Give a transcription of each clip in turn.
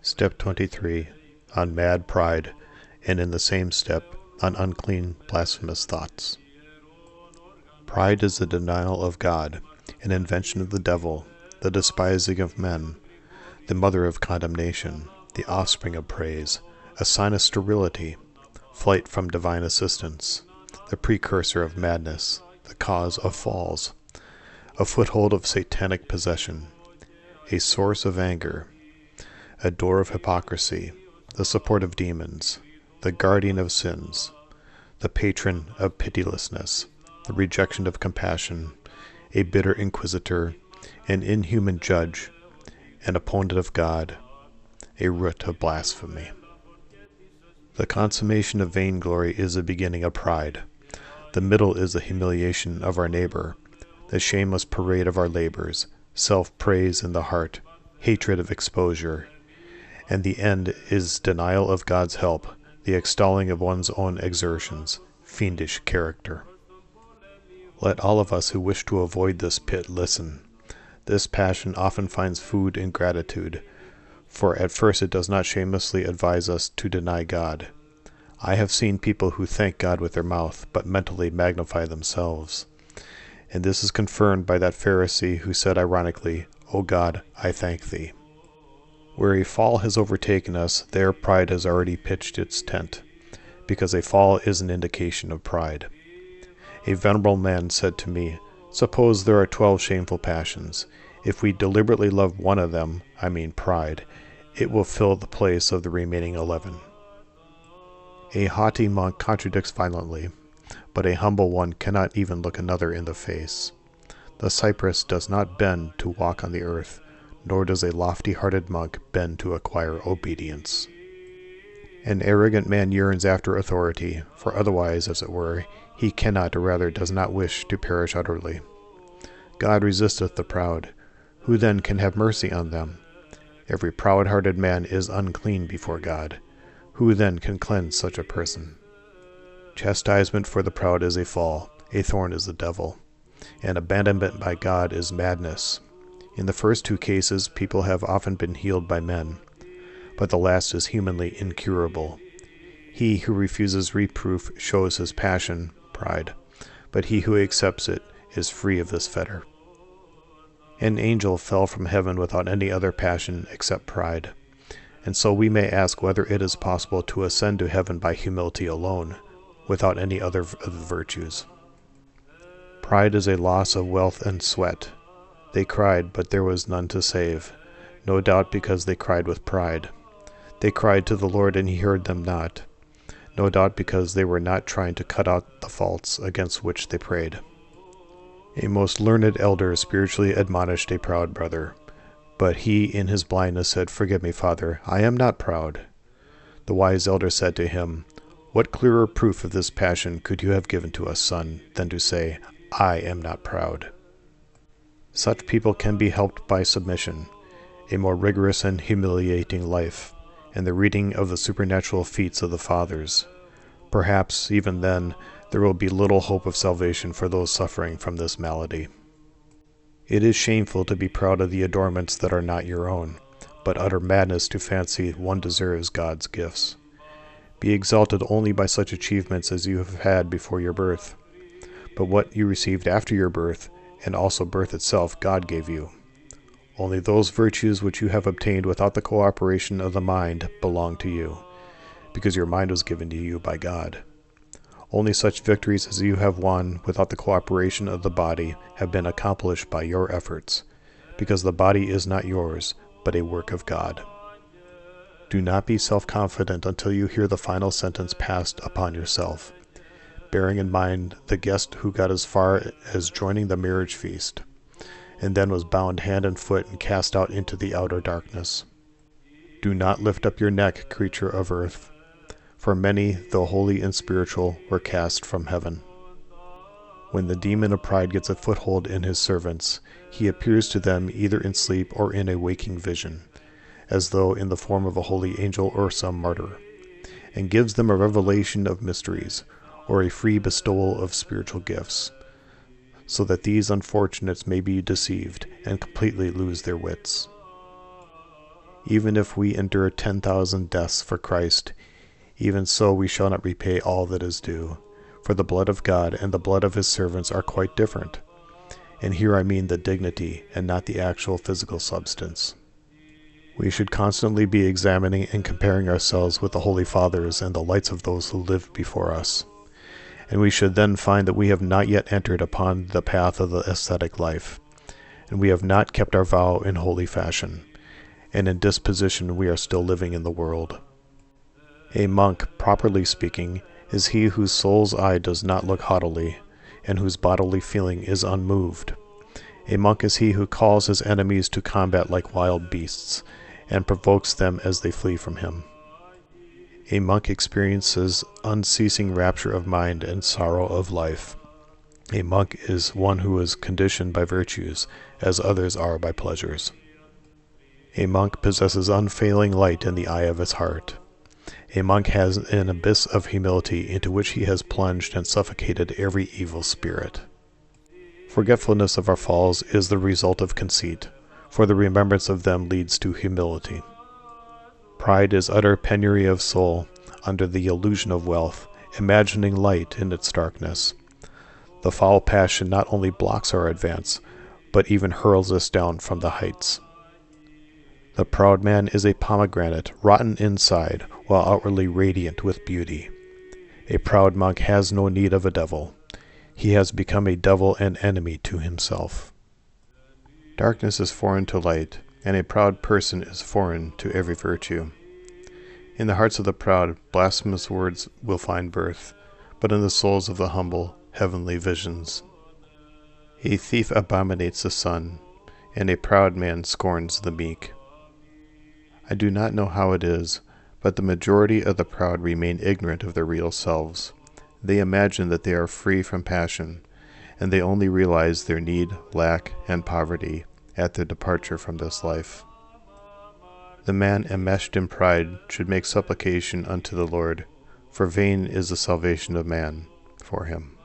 Step 23. On mad pride, and in the same step, on unclean, blasphemous thoughts. Pride is the denial of God, an invention of the devil, the despising of men, the mother of condemnation, the offspring of praise, a sign of sterility, flight from divine assistance, the precursor of madness, the cause of falls, a foothold of satanic possession, a source of anger, a door of hypocrisy, the support of demons, the guardian of sins, the patron of pitilessness, the rejection of compassion, a bitter inquisitor, an inhuman judge, an opponent of God, a root of blasphemy. The consummation of vainglory is the beginning of pride. The middle is the humiliation of our neighbor, the shameless parade of our labors, self-praise in the heart, hatred of exposure, and the end is denial of God's help, the extolling of one's own exertions, fiendish character. Let all of us who wish to avoid this pit listen. This passion often finds food in gratitude, for at first it does not shamelessly advise us to deny God. I have seen people who thank God with their mouth, but mentally magnify themselves. And this is confirmed by that Pharisee who said ironically, "O God, I thank thee." Where a fall has overtaken us, there pride has already pitched its tent, because a fall is an indication of pride. A venerable man said to me, "Suppose there are 12 shameful passions. If we deliberately love one of them, I mean pride, it will fill the place of the remaining 11. A haughty monk contradicts violently, but a humble one cannot even look another in the face. The cypress does not bend to walk on the earth, nor does a lofty-hearted monk bend to acquire obedience. An arrogant man yearns after authority, for otherwise, as it were, he cannot, or rather does not wish, to perish utterly. God resisteth the proud. Who then can have mercy on them? Every proud-hearted man is unclean before God. Who then can cleanse such a person? Chastisement for the proud is a fall, a thorn is the devil, and abandonment by God is madness. In the first 2 cases, people have often been healed by men, but the last is humanly incurable. He who refuses reproof shows his passion, pride, but he who accepts it is free of this fetter. An angel fell from heaven without any other passion except pride, and so we may ask whether it is possible to ascend to heaven by humility alone, without any other of the virtues. Pride is a loss of wealth and sweat. They cried, but there was none to save, no doubt because they cried with pride. They cried to the Lord, and he heard them not, no doubt because they were not trying to cut out the faults against which they prayed. A most learned elder spiritually admonished a proud brother, but he in his blindness said, "Forgive me, Father, I am not proud." The wise elder said to him, "What clearer proof of this passion could you have given to us, son, than to say, 'I am not proud'?" Such people can be helped by submission, a more rigorous and humiliating life, and the reading of the supernatural feats of the Fathers. Perhaps, even then, there will be little hope of salvation for those suffering from this malady. It is shameful to be proud of the adornments that are not your own, but utter madness to fancy one deserves God's gifts. Be exalted only by such achievements as you have had before your birth. But what you received after your birth, and also birth itself, God gave you. Only those virtues which you have obtained without the cooperation of the mind belong to you, because your mind was given to you by God. Only such victories as you have won without the cooperation of the body have been accomplished by your efforts, because the body is not yours, but a work of God. Do not be self-confident until you hear the final sentence passed upon yourself, bearing in mind the guest who got as far as joining the marriage feast, and then was bound hand and foot and cast out into the outer darkness. Do not lift up your neck, creature of earth, for many, though holy and spiritual, were cast from heaven. When the demon of pride gets a foothold in his servants, he appears to them either in sleep or in a waking vision, as though in the form of a holy angel or some martyr, and gives them a revelation of mysteries, or a free bestowal of spiritual gifts, so that these unfortunates may be deceived and completely lose their wits. Even if we endure 10,000 deaths for Christ, even so we shall not repay all that is due. For the blood of God and the blood of his servants are quite different. And here I mean the dignity and not the actual physical substance. We should constantly be examining and comparing ourselves with the Holy Fathers and the lights of those who lived before us. And we should then find that we have not yet entered upon the path of the ascetic life, and we have not kept our vow in holy fashion, and in disposition we are still living in the world. A monk, properly speaking, is he whose soul's eye does not look haughtily, and whose bodily feeling is unmoved. A monk is he who calls his enemies to combat like wild beasts, and provokes them as they flee from him. A monk experiences unceasing rapture of mind and sorrow of life. A monk is one who is conditioned by virtues, as others are by pleasures. A monk possesses unfailing light in the eye of his heart. A monk has an abyss of humility into which he has plunged and suffocated every evil spirit. Forgetfulness of our falls is the result of conceit, for the remembrance of them leads to humility. Pride is utter penury of soul, under the illusion of wealth, imagining light in its darkness. The foul passion not only blocks our advance, but even hurls us down from the heights. The proud man is a pomegranate, rotten inside, while outwardly radiant with beauty. A proud monk has no need of a devil. He has become a devil and enemy to himself. Darkness is foreign to light, and a proud person is foreign to every virtue. In the hearts of the proud, blasphemous words will find birth, but in the souls of the humble, heavenly visions. A thief abominates the sun, and a proud man scorns the meek. I do not know how it is, but the majority of the proud remain ignorant of their real selves. They imagine that they are free from passion, and they only realize their need, lack, and poverty at their departure from this life. The man enmeshed in pride should make supplication unto the Lord, for vain is the salvation of man for him.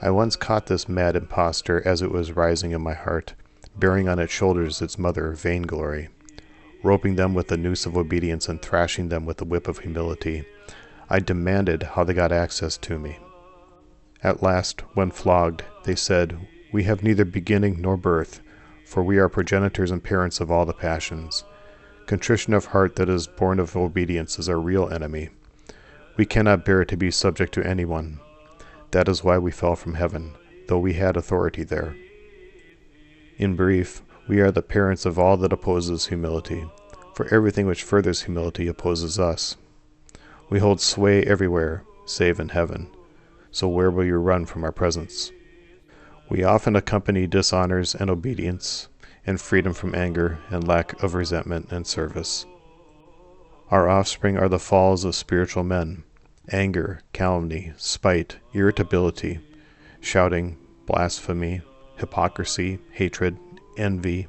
I once caught this mad impostor as it was rising in my heart, bearing on its shoulders its mother vainglory, roping them with the noose of obedience and thrashing them with the whip of humility. I demanded how they got access to me. At last, when flogged, they said, "We have neither beginning nor birth, for we are progenitors and parents of all the passions. Contrition of heart that is born of obedience is our real enemy. We cannot bear to be subject to anyone. That is why we fell from heaven, though we had authority there." In brief, we are the parents of all that opposes humility, for everything which furthers humility opposes us. We hold sway everywhere, save in heaven, so where will you run from our presence? We often accompany dishonors and obedience, and freedom from anger and lack of resentment and service. Our offspring are the falls of spiritual men: anger, calumny, spite, irritability, shouting, blasphemy, hypocrisy, hatred, envy,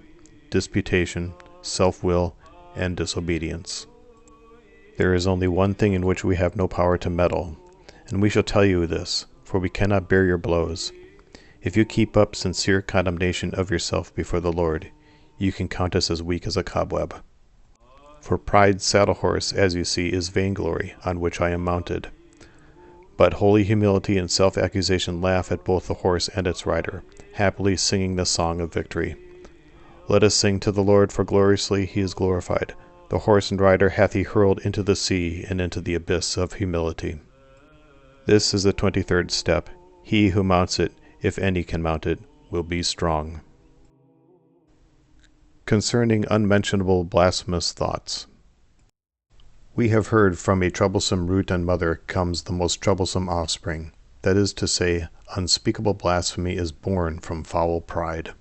disputation, self-will, and disobedience. There is only one thing in which we have no power to meddle, and we shall tell you this, for we cannot bear your blows. If you keep up sincere condemnation of yourself before the Lord, you can count us as weak as a cobweb. For pride's saddle horse, as you see, is vainglory, on which I am mounted. But holy humility and self-accusation laugh at both the horse and its rider, happily singing the song of victory. Let us sing to the Lord, for gloriously he is glorified. The horse and rider hath he hurled into the sea and into the abyss of humility. This is the 23rd step. He who mounts it, if any can mount it, will be strong. Concerning unmentionable blasphemous thoughts. We have heard from a troublesome root and mother comes the most troublesome offspring. That is to say, unspeakable blasphemy is born from foul pride.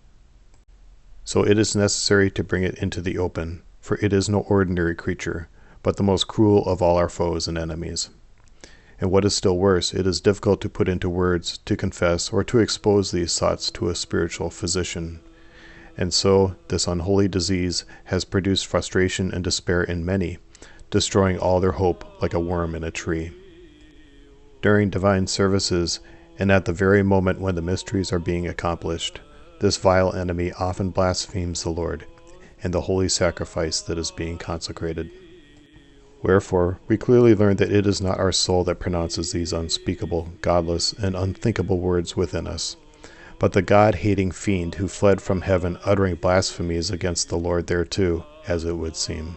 So it is necessary to bring it into the open, for it is no ordinary creature, but the most cruel of all our foes and enemies. And what is still worse, it is difficult to put into words, to confess, or to expose these thoughts to a spiritual physician. And so, this unholy disease has produced frustration and despair in many, destroying all their hope like a worm in a tree. During divine services, and at the very moment when the mysteries are being accomplished, this vile enemy often blasphemes the Lord, and the holy sacrifice that is being consecrated. Wherefore, we clearly learn that it is not our soul that pronounces these unspeakable, godless, and unthinkable words within us, but the God-hating fiend who fled from heaven uttering blasphemies against the Lord thereto, as it would seem.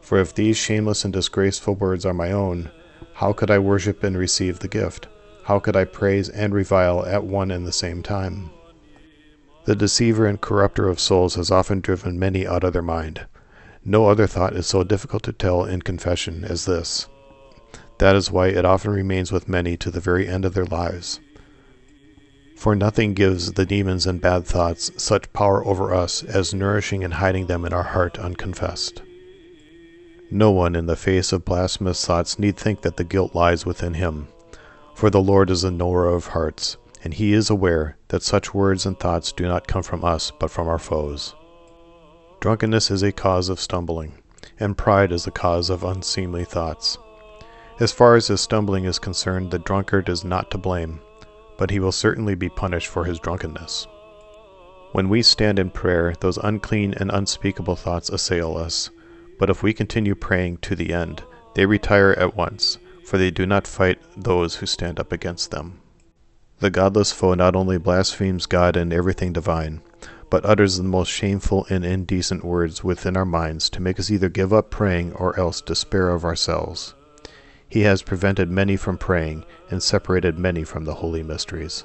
For if these shameless and disgraceful words are my own, how could I worship and receive the gift? How could I praise and revile at one and the same time? The deceiver and corrupter of souls has often driven many out of their mind. No other thought is so difficult to tell in confession as this. That is why it often remains with many to the very end of their lives. For nothing gives the demons and bad thoughts such power over us as nourishing and hiding them in our heart unconfessed. No one in the face of blasphemous thoughts need think that the guilt lies within him, for the Lord is the knower of hearts, and he is aware that such words and thoughts do not come from us but from our foes. Drunkenness is a cause of stumbling, and pride is the cause of unseemly thoughts. As far as his stumbling is concerned, the drunkard is not to blame, but he will certainly be punished for his drunkenness. When we stand in prayer, those unclean and unspeakable thoughts assail us, but if we continue praying to the end, they retire at once, for they do not fight those who stand up against them. The godless foe not only blasphemes God and everything divine, but utters the most shameful and indecent words within our minds to make us either give up praying or else despair of ourselves. He has prevented many from praying and separated many from the holy mysteries.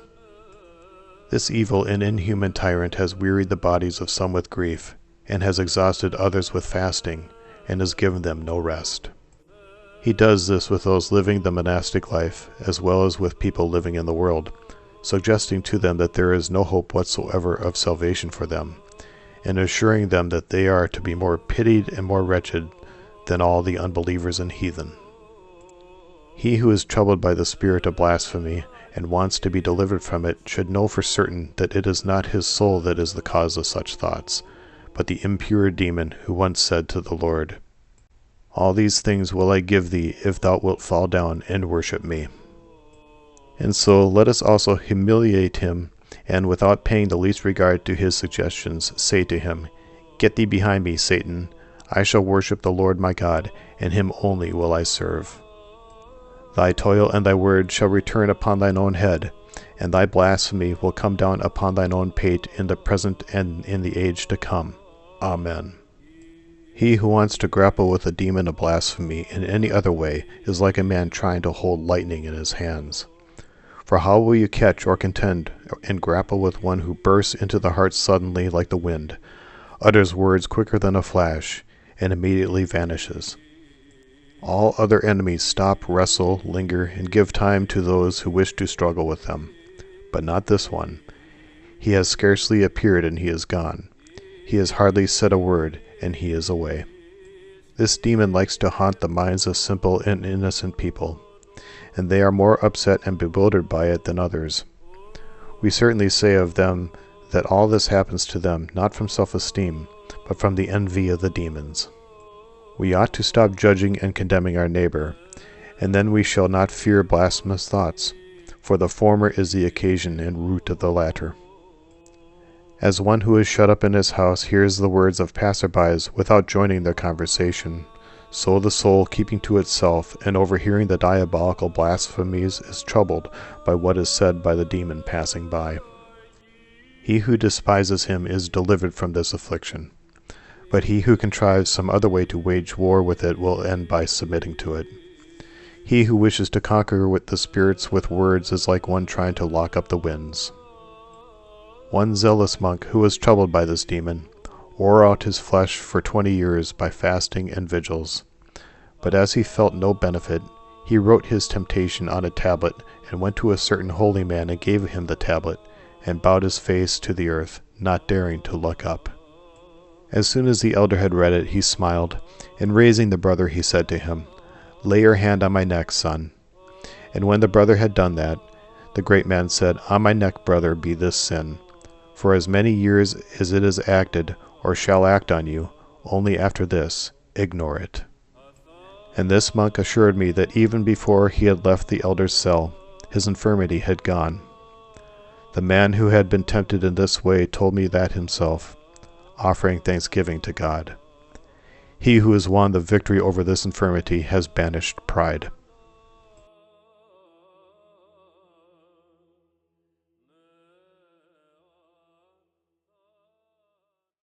This evil and inhuman tyrant has wearied the bodies of some with grief, and has exhausted others with fasting, and has given them no rest. He does this with those living the monastic life, as well as with people living in the world, suggesting to them that there is no hope whatsoever of salvation for them, and assuring them that they are to be more pitied and more wretched than all the unbelievers and heathen. He who is troubled by the spirit of blasphemy and wants to be delivered from it should know for certain that it is not his soul that is the cause of such thoughts, but the impure demon who once said to the Lord, "All these things will I give thee if thou wilt fall down and worship me." And so let us also humiliate him, and without paying the least regard to his suggestions, say to him, "Get thee behind me, Satan. I shall worship the Lord my God, and him only will I serve. Thy toil and thy word shall return upon thine own head, and thy blasphemy will come down upon thine own pate in the present and in the age to come. Amen." He who wants to grapple with the demon of blasphemy in any other way is like a man trying to hold lightning in his hands. For how will you catch or contend and grapple with one who bursts into the heart suddenly like the wind, utters words quicker than a flash, and immediately vanishes? All other enemies stop, wrestle, linger, and give time to those who wish to struggle with them. But not this one. He has scarcely appeared and he is gone. He has hardly said a word, and he is away. This demon likes to haunt the minds of simple and innocent people, and they are more upset and bewildered by it than others. We certainly say of them that all this happens to them not from self-esteem, but from the envy of the demons. We ought to stop judging and condemning our neighbor, and then we shall not fear blasphemous thoughts, for the former is the occasion and root of the latter. As one who is shut up in his house hears the words of passerbys without joining their conversation, so the soul keeping to itself and overhearing the diabolical blasphemies is troubled by what is said by the demon passing by. He who despises him is delivered from this affliction, but he who contrives some other way to wage war with it will end by submitting to it. He who wishes to conquer with the spirits with words is like one trying to lock up the winds. One zealous monk who was troubled by this demon wore out his flesh for 20 years by fasting and vigils. But as he felt no benefit, he wrote his temptation on a tablet and went to a certain holy man and gave him the tablet, and bowed his face to the earth, not daring to look up. As soon as the elder had read it, he smiled, and raising the brother, he said to him, "Lay your hand on my neck, son." And when the brother had done that, the great man said, "On my neck, brother, be this sin. For as many years as it has acted, or shall act on you, only after this, ignore it." And this monk assured me that even before he had left the elder's cell, his infirmity had gone. The man who had been tempted in this way told me that himself. offering thanksgiving to God. He who has won the victory over this infirmity has banished pride.